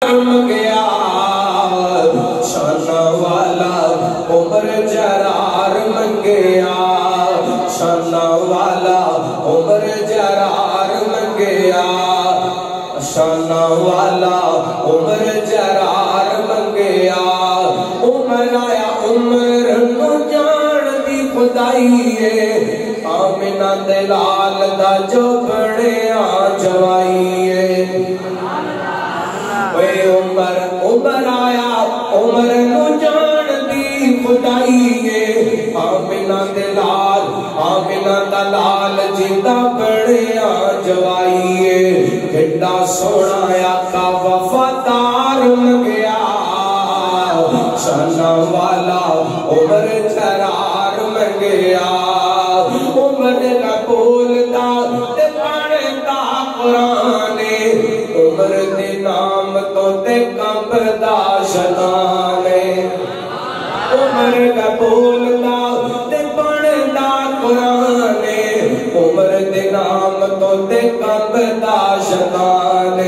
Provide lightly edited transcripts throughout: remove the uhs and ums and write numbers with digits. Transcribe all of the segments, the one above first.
گیا شان والا عمر جرار منگیا شان والا عمر جرار منگیا شان والا عمر جرار منگیا عمر آیا عمر نو جان دی خدائی ہے آمنہ دلال دا جو بڑیا جوائی ہے عمر آیا عمر نو جان دی خدائی ہے آمنہ دلال جیتا بڑیا جوائی ہے کڈا سونا آقا وفادار منگیا شان والا عمر جرار منگیا عمر نہ بولتا تے پڑھتا قرآن عمر دے نام تو تے کمبدا شان عمر نہ بولتا تے پڑھتا قرآن عمر دے نام تو تے کمبدا شان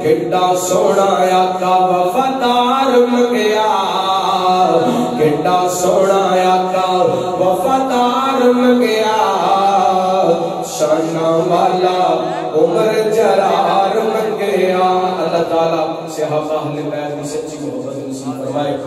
کڈا سونا آقا وفادار منگیا کڈا سونا آقا وفادار منگیا شان والا عمر جرار منگیا اللہ تعالیٰ صحابہ اہل بیت کی سچی محبت نصیب فرمائے